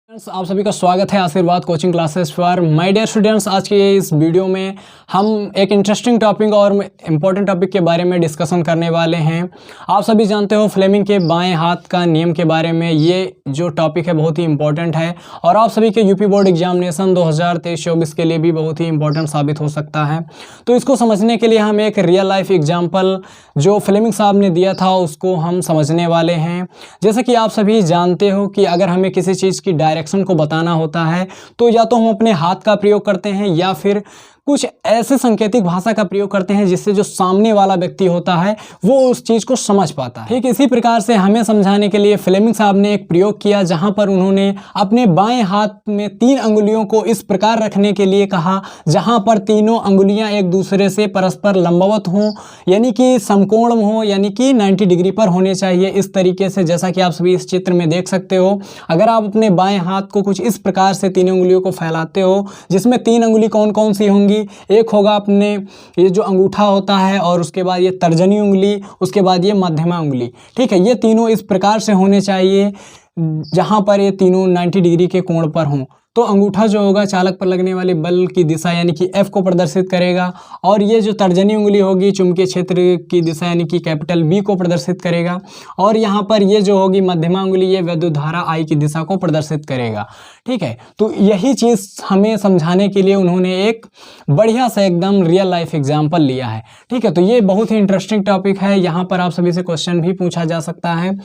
आप सभी का स्वागत है आशीर्वाद कोचिंग क्लासेस पर। माय डियर स्टूडेंट्स, आज के इस वीडियो में हम एक इंटरेस्टिंग टॉपिक और इम्पोर्टेंट टॉपिक के बारे में डिस्कशन करने वाले हैं। आप सभी जानते हो फ्लेमिंग के बाएं हाथ का नियम के बारे में। ये जो टॉपिक है बहुत ही इंपॉर्टेंट है और आप सभी के यूपी बोर्ड एग्जामिनेशन 2023-24 के लिए भी बहुत ही इंपॉर्टेंट साबित हो सकता है। तो इसको समझने के लिए हम एक रियल लाइफ एग्जाम्पल जो फ्लेमिंग साहब ने दिया था उसको हम समझने वाले हैं। जैसे कि आप सभी जानते हो कि अगर हमें किसी चीज़ की डायरेक्शन को बताना होता है तो या तो हम अपने हाथ का प्रयोग करते हैं या फिर कुछ ऐसे सांकेतिक भाषा का प्रयोग करते हैं जिससे जो सामने वाला व्यक्ति होता है वो उस चीज़ को समझ पाता है। ठीक इसी प्रकार से हमें समझाने के लिए फ्लेमिंग साहब ने एक प्रयोग किया जहां पर उन्होंने अपने बाएं हाथ में 3 अंगुलियों को इस प्रकार रखने के लिए कहा जहां पर तीनों अंगुलियां एक दूसरे से परस्पर लंबवत हों, यानी कि समकोण हो, यानी कि 90 डिग्री पर होने चाहिए। इस तरीके से जैसा कि आप सभी इस चित्र में देख सकते हो, अगर आप अपने बाएं हाथ को कुछ इस प्रकार से 3 अंगुलियों को फैलाते हो जिसमें 3 अंगुली कौन कौन सी होंगी। एक होगा अपने ये जो अंगूठा होता है और उसके बाद ये तर्जनी उंगली, उसके बाद ये मध्यमा उंगली। ठीक है, ये तीनों इस प्रकार से होने चाहिए जहां पर ये तीनों 90 डिग्री के कोण पर हों। तो अंगूठा जो होगा चालक पर लगने वाले बल की दिशा यानी कि F को प्रदर्शित करेगा और ये जो तर्जनी उंगली होगी चुंबकीय क्षेत्र की दिशा यानी कि कैपिटल B को प्रदर्शित करेगा और यहाँ पर ये जो होगी मध्यमा उंगली ये विद्युत धारा I की दिशा को प्रदर्शित करेगा। ठीक है, तो यही चीज़ हमें समझाने के लिए उन्होंने एक बढ़िया सा एकदम रियल लाइफ एग्जाम्पल लिया है। ठीक है, तो ये बहुत ही इंटरेस्टिंग टॉपिक है। यहाँ पर आप सभी से क्वेश्चन भी पूछा जा सकता है।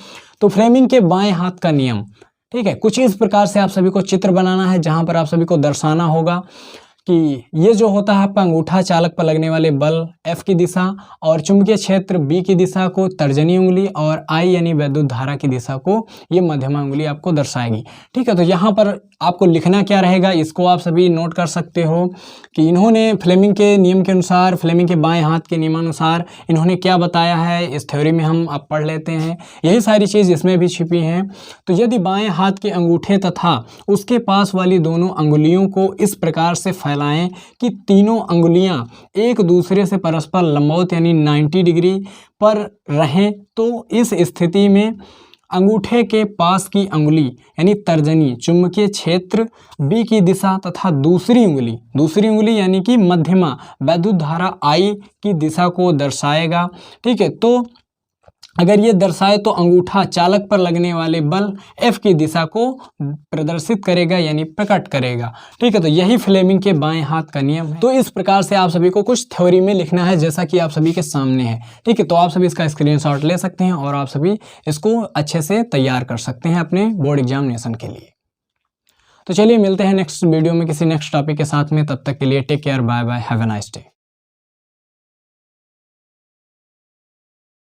तो फ्लेमिंग के बाएं हाथ का नियम, ठीक है, कुछ इस प्रकार से आप सभी को चित्र बनाना है जहां पर आप सभी को दर्शाना होगा कि ये जो होता है आपका अंगूठा चालक पर लगने वाले बल F की दिशा और चुंबकीय क्षेत्र B की दिशा को तर्जनी उंगली और I यानी विद्युत धारा की दिशा को ये मध्यमा उंगली आपको दर्शाएगी। ठीक है, तो यहाँ पर आपको लिखना क्या रहेगा इसको आप सभी नोट कर सकते हो कि इन्होंने फ्लेमिंग के नियम के अनुसार, फ्लेमिंग के बाएं हाथ के नियमानुसार इन्होंने क्या बताया है इस थ्योरी में हम अब पढ़ लेते हैं। यही सारी चीज़ इसमें भी छिपी हैं। तो यदि बाएं हाथ के अंगूठे तथा उसके पास वाली दोनों अंगुलियों को इस प्रकार से फैलाएं कि तीनों अंगुलियां एक दूसरे से परस्पर लंबवत यानी 90 डिग्री पर रहें, तो इस स्थिति में अंगूठे के पास की अंगुली यानी तर्जनी चुंबकीय क्षेत्र B की दिशा तथा दूसरी उंगली यानी कि मध्यमा विद्युत धारा I की दिशा को दर्शाएगा। ठीक है, तो अगर ये दर्शाए तो अंगूठा चालक पर लगने वाले बल F की दिशा को प्रदर्शित करेगा यानी प्रकट करेगा। ठीक है, तो यही फ्लेमिंग के बाएं हाथ का नियम है। तो इस प्रकार से आप सभी को कुछ थ्योरी में लिखना है जैसा कि आप सभी के सामने है। ठीक है, तो आप सभी इसका स्क्रीनशॉट ले सकते हैं और आप सभी इसको अच्छे से तैयार कर सकते हैं अपने बोर्ड एग्जामिनेशन के लिए। तो चलिए मिलते हैं नेक्स्ट वीडियो में किसी नेक्स्ट टॉपिक के साथ में। तब तक के लिए take care, bye bye, have a nice day.